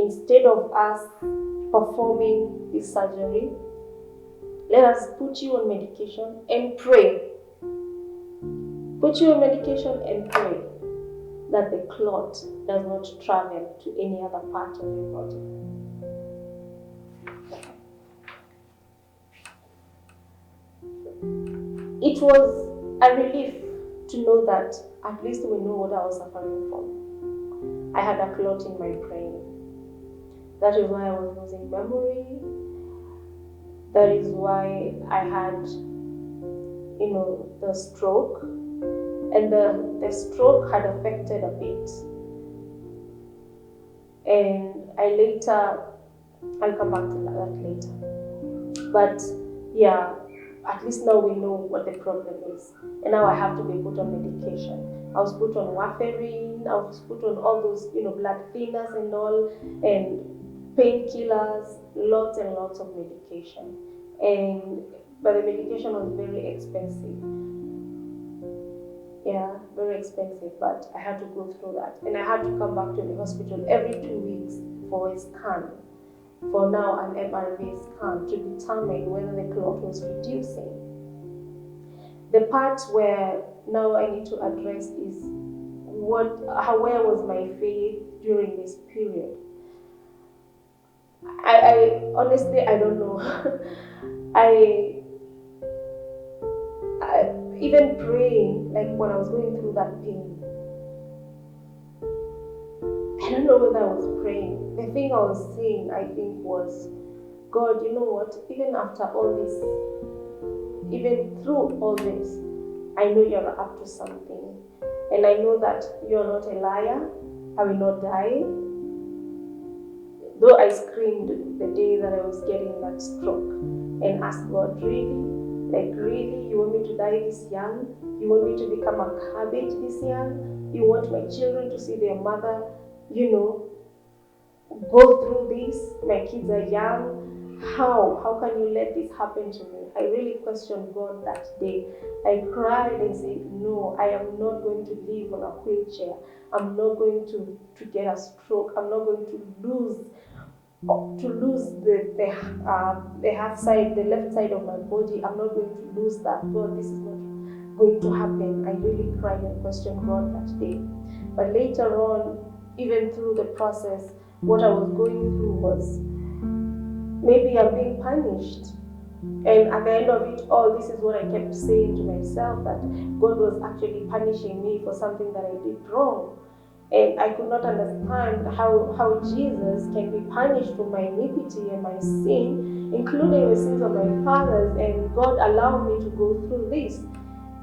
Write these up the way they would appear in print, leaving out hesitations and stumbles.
instead of us performing this surgery, let us put you on medication and pray. Put you on medication and pray that the clot does not travel to any other part of your body. It was a relief to know that at least we know what I was suffering from. I had a clot in my brain. That is why I was losing memory. That is why I had, the stroke. And the stroke had affected a bit. And I'll come back to that later. But yeah, at least now we know what the problem is. And now I have to be put on medication. I was put on warfarin, I was put on all those, blood thinners and all, and painkillers, lots and lots of medication. But the medication was very expensive. Yeah, very expensive, but I had to go through that. And I had to come back to the hospital every 2 weeks for a scan. For now, an MRI scan to determine whether the clot was reducing. The part where now I need to address is where was my faith during this period? I honestly, I don't know. I even praying, like when I was going through that pain, I don't know whether I was praying. The thing I was saying, I think, was, God, you know what? Even after all this, even through all this, I know you're up to something. And I know that you're not a liar. I will not die. Though I screamed the day that I was getting that stroke and asked God, really? Like, really? You want me to die this young? You want me to become a cabbage this young? You want my children to see their mother, go through this? My kids are young. How can you let this happen to me? I really questioned God that day. I cried and said, no, I am not going to live on a wheelchair. I'm not going to get a stroke. I'm not going to lose the half side, the left side of my body. I'm not going to lose that. God, this is not going to happen. I really cried and questioned God that day. But later on, even through the process, what I was going through was, maybe I'm being punished. And at the end of it all, this is what I kept saying to myself, that God was actually punishing me for something that I did wrong. And I could not understand how Jesus can be punished for my iniquity and my sin, including the sins of my fathers, and God allowed me to go through this.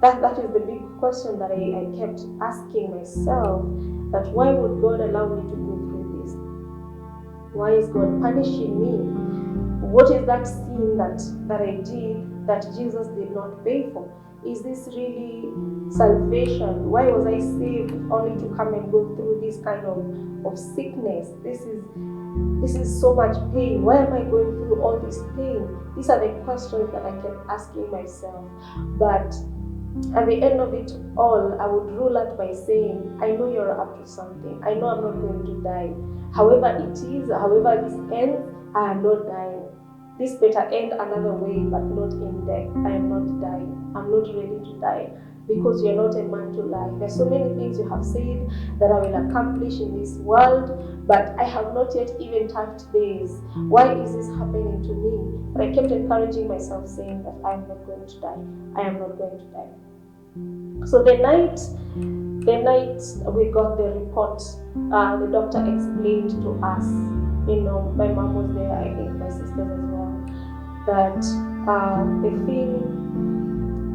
That is the big question that I kept asking myself, that why would God allow me to go through this? Why is God punishing me? What is that sin that I did that Jesus did not pay for? Is this really salvation? Why was I saved only to come and go through this kind of sickness? This is so much pain. Why am I going through all this pain? These are the questions that I kept asking myself. But at the end of it all, I would rule out by saying, I know you're up to something. I know I'm not going to die. However it is, however this ends, I am not dying. This better end another way, but not in death. I am not dying. I'm not ready to die, because you're not a man to lie. There's so many things you have said that I will accomplish in this world, but I have not yet even touched base. Why is this happening to me? But I kept encouraging myself, saying that I am not going to die. I am not going to die. So the night we got the report, the doctor explained to us, my mom was there, I think my sisters as well, that they feel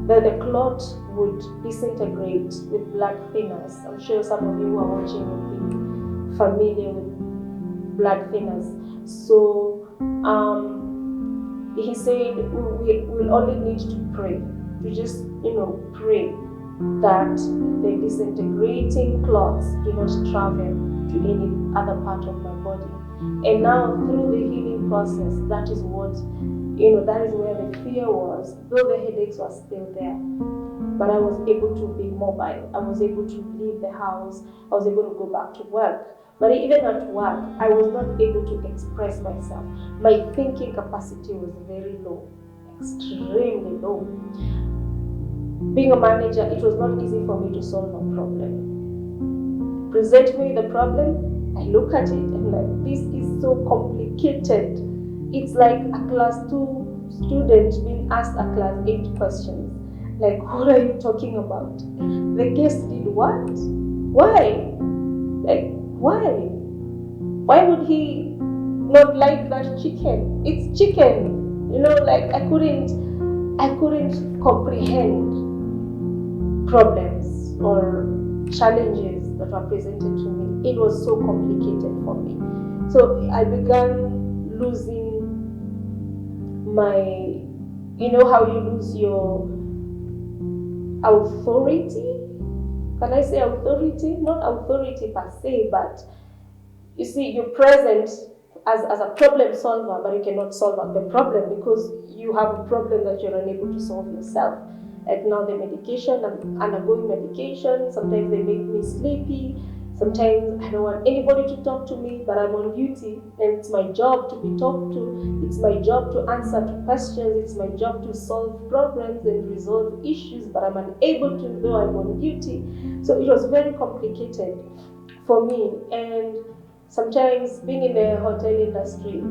that the clot would disintegrate with blood thinners. I'm sure some of you who are watching will be familiar with blood thinners. So he said we will only need to pray, to just pray that the disintegrating clots do not travel to any other part of my body. And now through the healing process, that is what, that is where the fear was, though the headaches were still there. But I was able to be mobile. I was able to leave the house. I was able to go back to work. But even at work, I was not able to express myself. My thinking capacity was very low, extremely low. Being a manager, it was not easy for me to solve a problem. Present me the problem, I look at it and like, this is so complicated. It's like a class 2 student being asked a class 8 questions. Like, what are you talking about? The guest did what? Why? Like, why? Why would he not like that chicken? It's chicken. Like I couldn't comprehend problems or challenges that were presented to me. It was so complicated for me. So I began losing my, how you lose your authority? Can I say authority? Not authority per se, but you see, you're present as a problem solver, but you cannot solve the problem because you have a problem that you're unable to solve yourself. Like now the medication, I'm undergoing medication, sometimes they make me sleepy, sometimes I don't want anybody to talk to me, but I'm on duty and it's my job to be talked to, it's my job to answer to questions, it's my job to solve problems and resolve issues, but I'm unable to though I'm on duty. So it was very complicated for me. And sometimes being in the hotel industry,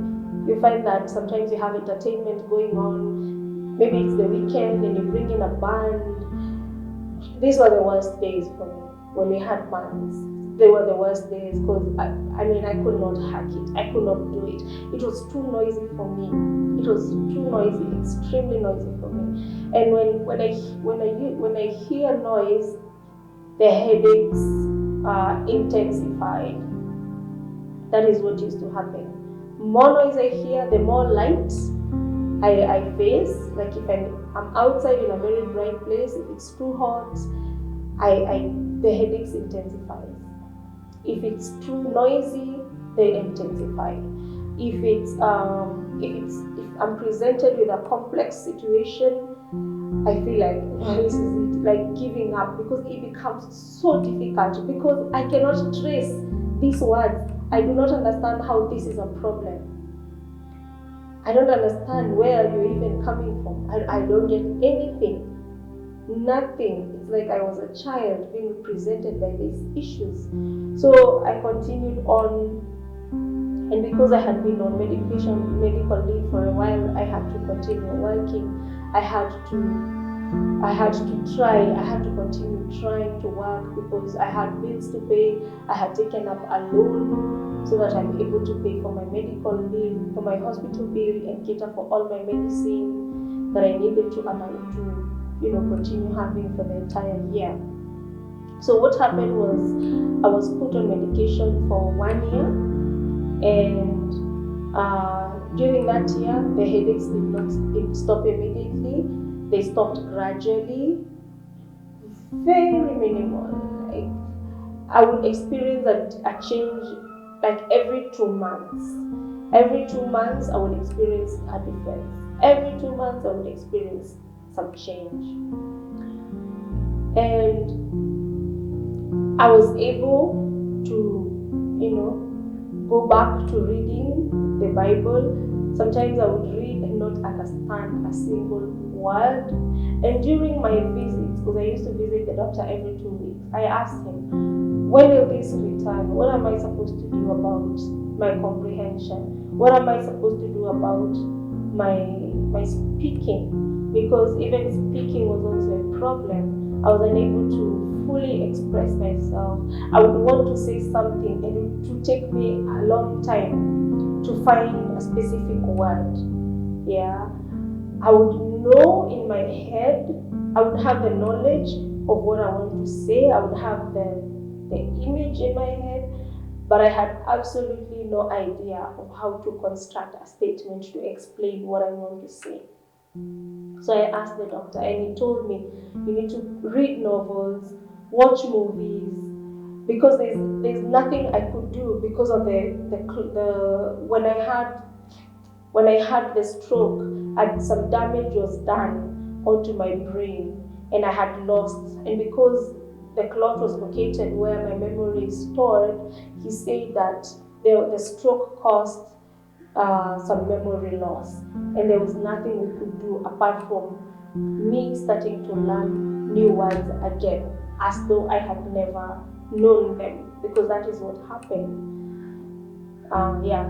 you find that sometimes you have entertainment going on, maybe it's the weekend and you bring in a band. These were the worst days for me when we had bands. They were the worst days because I could not hack it. I could not do it. It was too noisy for me. It was too noisy, extremely noisy for me. And when I hear noise, the headaches are intensified. That is what used to happen. More noise I hear, the more light I face. Like if I'm outside in a very bright place, if it's too hot, the headaches intensify. If it's too noisy, they intensify. If I'm presented with a complex situation, I feel like this is it, like giving up, because it becomes so difficult because I cannot trace these words. I do not understand how this is a problem. I don't understand where you're even coming from. I don't get anything. Nothing. It's like I was a child being presented by these issues. So I continued on, and because I had been on medical leave for a while, I had to continue working. I had to continue trying to work because I had bills to pay. I had taken up a loan so that I'm able to pay for my medical bill, for my hospital bill, and cater for all my medicine that I needed to continue having for the entire year. So what happened was I was put on medication for 1 year, and during that year the headaches did not stop immediately. They stopped gradually, very minimal. Like I would experience a change like every 2 months. Every 2 months I would experience a difference. Every 2 months I would experience some change. And I was able to, go back to reading the Bible. Sometimes I would read and not understand a single word. And during my visits, because I used to visit the doctor every 2 weeks, I asked him, when will this return? What am I supposed to do about my comprehension? What am I supposed to do about my speaking? Because even speaking was also a problem. I was unable to fully express myself. I would want to say something and it would take me a long time to find a specific word. Yeah. I would know in my head, I would have the knowledge of what I want to say, I would have the image in my head, but I had absolutely no idea of how to construct a statement to explain what I want to say. So I asked the doctor and he told me, you need to read novels, watch movies, because there's nothing I could do because of when I had the stroke, and some damage was done onto my brain and I had lost, and because the cloth was located where my memory is stored, he said that the stroke caused some memory loss, and there was nothing we could do apart from me starting to learn new words again, as though I had never known them, because that is what happened.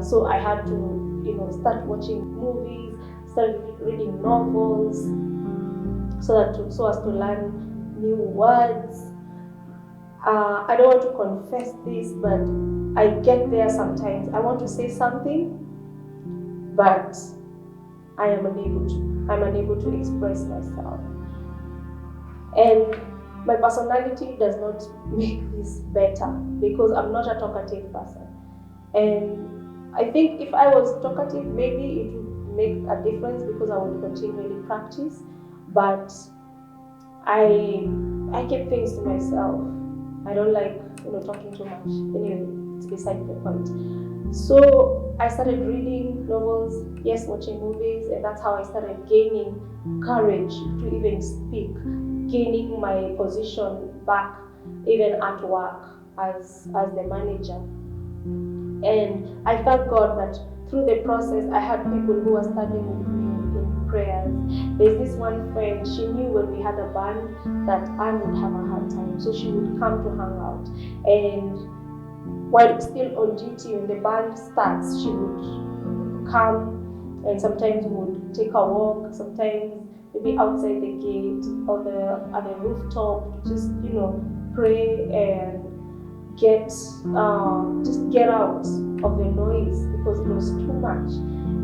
So I had to, start watching movies, start reading novels, so as to learn new words. I don't want to confess this, but I get there sometimes. I want to say something, but I am unable to. I'm unable to express myself. And my personality does not make this better, because I'm not a talkative person. And I think if I was talkative, maybe it would make a difference, because I would continually practice. But I keep things to myself. I don't like talking too much. Anyway, it's beside the point. So I started reading novels, yes, watching movies, and that's how I started gaining courage to even speak, gaining my position back even at work as the manager. And I thank God that through the process I had people who were standing with me in prayers. There's this one friend, she knew when we had a band that Anne would have a hard time, so she would come to hang out. And while still on duty, when the band starts, she would come, and sometimes we would take a walk, sometimes maybe outside the gate or at the rooftop, just pray and just get out of the noise, because it was too much.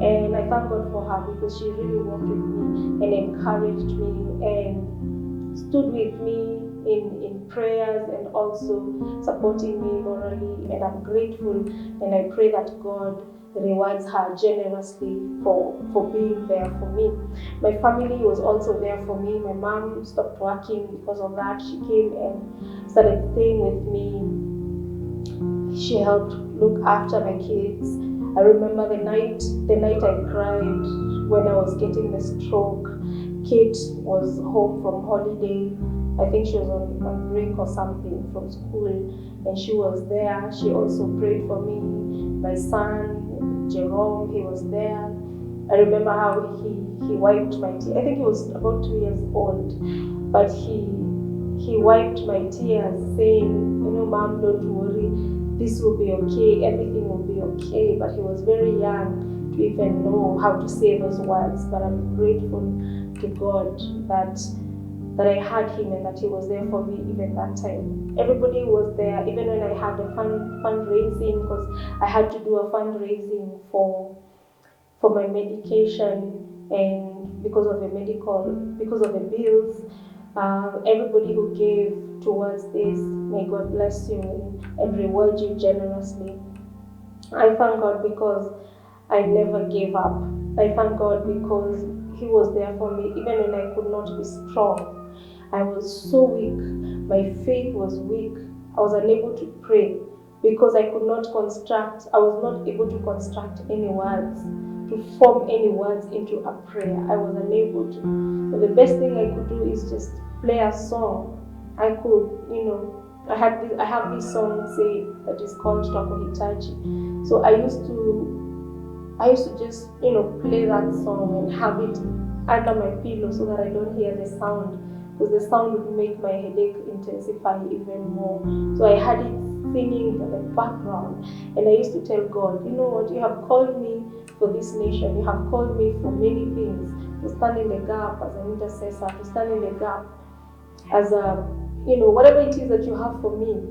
And I thank God for her, because she really walked with me and encouraged me and stood with me in prayers, and also supporting me morally. And I'm grateful, and I pray that God rewards her generously for being there for me. My family was also there for me. My mom stopped working because of that. She came and started staying with me. She helped look after my kids. I remember the night I cried when I was getting the stroke. Kate was home from holiday. I think she was on break or something from school, and she was there. She also prayed for me. My son, Jerome, he was there. I remember how he wiped my tears. I think he was about 2 years old, but he wiped my tears, saying, Mom, don't worry, this will be okay, everything will be okay. But he was very young to even know how to say those words. But I'm grateful to God that I had him, and that he was there for me even that time. Everybody was there, even when I had a fundraising, because I had to do a fundraising for my medication, and because of the bills. Everybody who gave towards this, may God bless you and reward you generously. I thank God because I never gave up. I thank God because He was there for me even when I could not be strong. I was so weak. My faith was weak. I was unable to pray because I was not able to construct any words, to form any words into a prayer. I was unable to. But the best thing I could do is just play a song. I have this song that is called Twako Hitaji. So I used to just play that song and have it under my pillow so that I don't hear the sound, because the sound would make my headache intensify even more. So I had it singing in the background, and I used to tell God, you know what, you have called me for this nation, you have called me for many things, to stand in the gap as an intercessor, to stand in the gap as whatever it is that you have for me.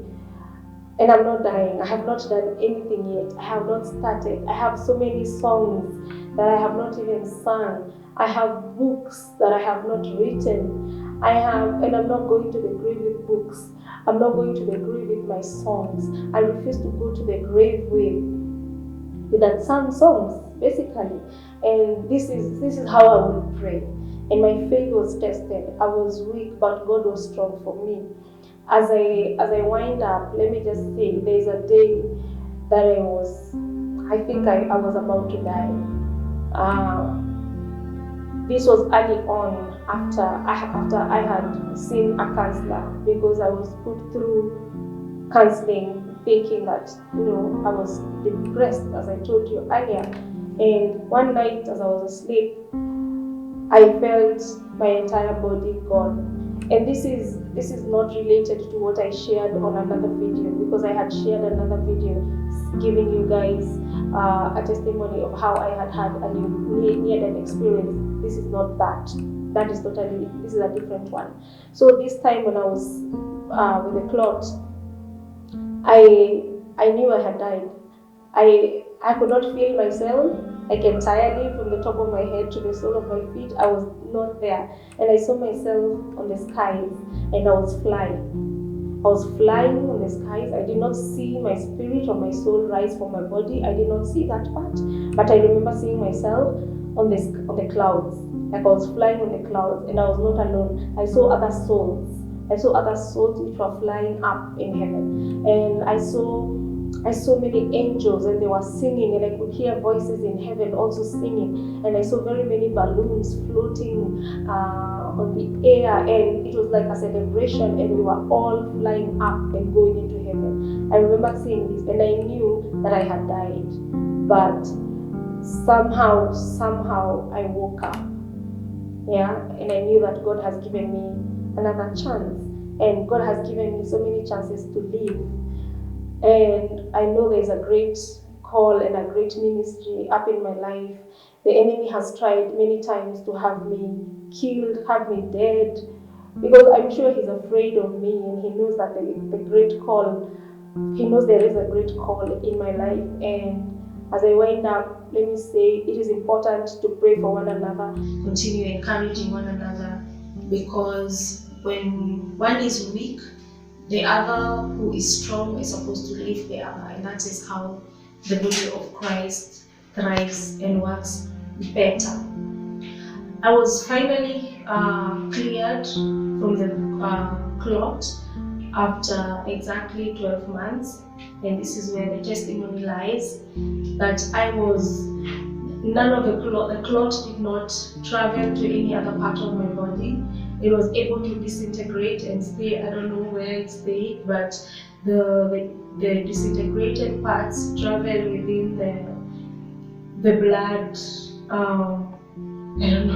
And I'm not dying. I have not done anything yet. I have not started. I have so many songs that I have not even sung. I have books that I have not written. And I'm not going to the grave with books. I'm not going to the grave with my songs. I refuse to go to the grave with unsung songs, basically. And this is how I would pray. And my faith was tested. I was weak, but God was strong for me. As I wind up, let me just say, there's a day that I was about to die. This was early on. after I had seen a counselor, because I was put through counseling thinking that, I was depressed, as I told you earlier. And one night as I was asleep, I felt my entire body gone. And this is not related to what I shared on another video, because I had shared another video giving you guys a testimony of how I had a near-death experience. This is not that. This is a different one. So this time when I was with the clot, I knew I had died. I could not feel myself, like entirely from the top of my head to the sole of my feet. I was not there. And I saw myself on the skies, and I was flying. I was flying on the skies. I did not see my spirit or my soul rise from my body. I did not see that part. But I remember seeing myself on the clouds. Like I was flying on the clouds, and I was not alone. I saw other souls. Which were flying up in heaven. And I saw many angels, and they were singing, and I could hear voices in heaven also singing. And I saw very many balloons floating on the air, and it was like a celebration, and we were all flying up and going into heaven. I remember seeing this, and I knew that I had died. But somehow I woke up. Yeah, and I knew that God has given me another chance, and God has given me so many chances to live. And I know there's a great call and a great ministry up in my life. The enemy has tried many times to have me killed, have me dead, because I'm sure he's afraid of me, and he knows that the great call, he knows there is a great call in my life. And as I wind up, let me say it is important to pray for one another, continue encouraging one another, because when one is weak, the other who is strong is supposed to lift the other, and that is how the body of Christ thrives and works better. I was finally cleared from the clot after exactly 12 months, and this is where the testimony lies, that the clot did not travel to any other part of my body. It was able to disintegrate and stay. I don't know where it stayed, but the disintegrated parts traveled within the blood. I don't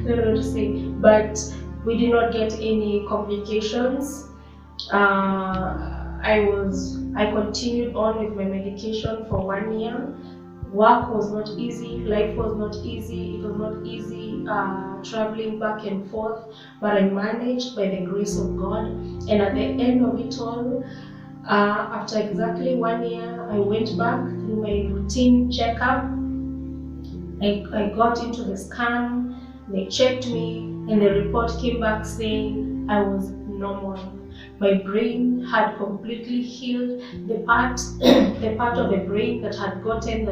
know what to say, but we did not get any complications. I continued on with my medication for 1 year. Work was not easy, life was not easy, it was not easy traveling back and forth, but I managed by the grace of God. And at the end of it all, after exactly 1 year, I went back through my routine checkup. I got into the scan, they checked me, and the report came back saying I was normal. My brain had completely healed. The part of the brain that had gotten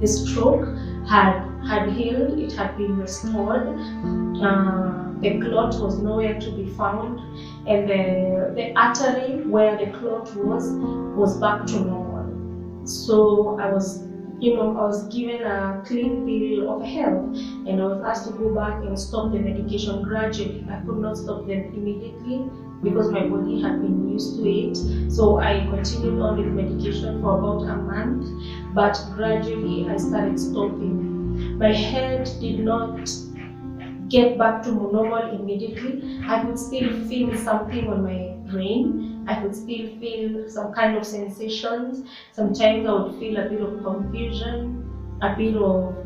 the stroke had healed. It had been restored. The clot was nowhere to be found, and the artery where the clot was back to normal. So I was given a clean bill of health, and I was asked to go back and stop the medication gradually. I could not stop them immediately because my body had been used to it. So I continued on with medication for about a month, but gradually I started stopping. My head did not get back to normal immediately. I could still feel something on my brain. I could still feel some kind of sensations. Sometimes I would feel a bit of confusion, a bit of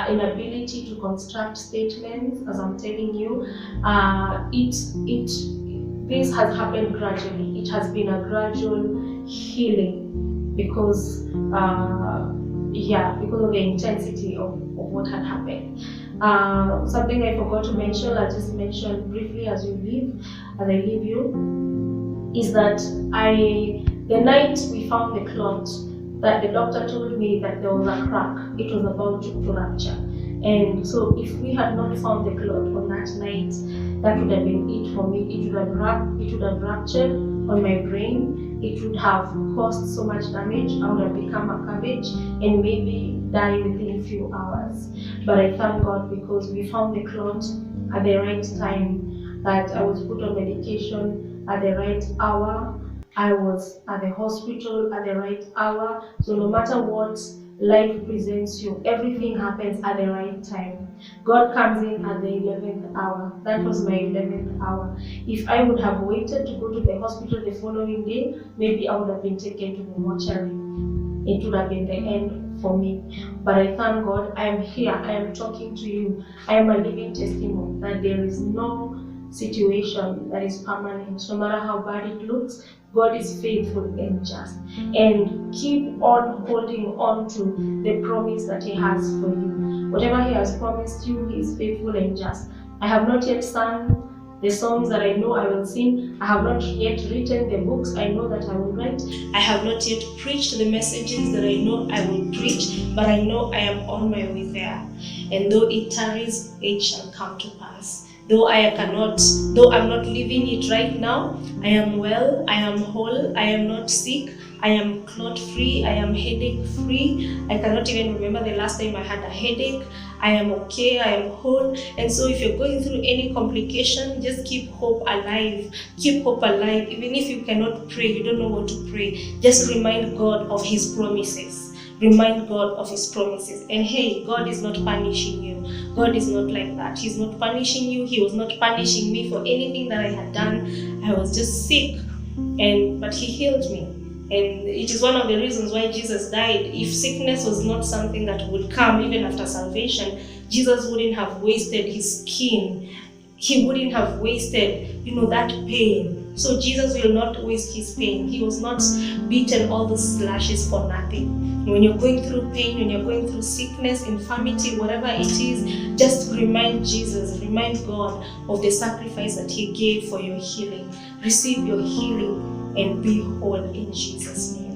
inability to construct statements, as I'm telling you. This has happened gradually. It has been a gradual healing because of the intensity of what had happened. Something I forgot to mention, I just mentioned briefly as I leave you, is that the night we found the clot, that the doctor told me that there was a crack, it was about to rupture. And so if we had not found the clot on that night, that would have been it for me. It would have ruptured on my brain. It would have caused so much damage. I would have become a cabbage, and maybe die within a few hours. But I thank God because we found the clot at the right time, that I was put on medication at the right hour. I was at the hospital at the right hour. So no matter what life presents you, everything happens at the right time. God comes in at the 11th hour. That was my 11th hour. If I would have waited to go to the hospital the following day, maybe I would have been taken to the mortuary. It would have been the end for me. But I thank God I am here. I am talking to you. I am a living testimony that there is no situation that is permanent. No matter how bad it looks, God is faithful and just. And keep on holding on to the promise that He has for you. Whatever He has promised you, He is faithful and just. I have not yet sung the songs that I know I will sing. I have not yet written the books I know that I will write. I have not yet preached the messages that I know I will preach, but I know I am on my way there. And though it tarries, it shall come to pass. Though I'm not living it right now, I am well, I am whole, I am not sick, I am clot free, I am headache free. I cannot even remember the last time I had a headache. I am okay, I am whole. And so if you're going through any complication, just keep hope alive. Keep hope alive. Even if you cannot pray, you don't know what to pray, just remind God of His promises. Remind God of His promises. And hey, God is not punishing you. God is not like that. He's not punishing you. He was not punishing me for anything that I had done. I was just sick, but He healed me. And it is one of the reasons why Jesus died. If sickness was not something that would come even after salvation, Jesus wouldn't have wasted His skin. He wouldn't have wasted, that pain. So Jesus will not waste His pain. He was not beaten all those slashes for nothing. When you're going through pain, when you're going through sickness, infirmity, whatever it is, just remind Jesus, remind God of the sacrifice that He gave for your healing. Receive your healing and be whole in Jesus' name.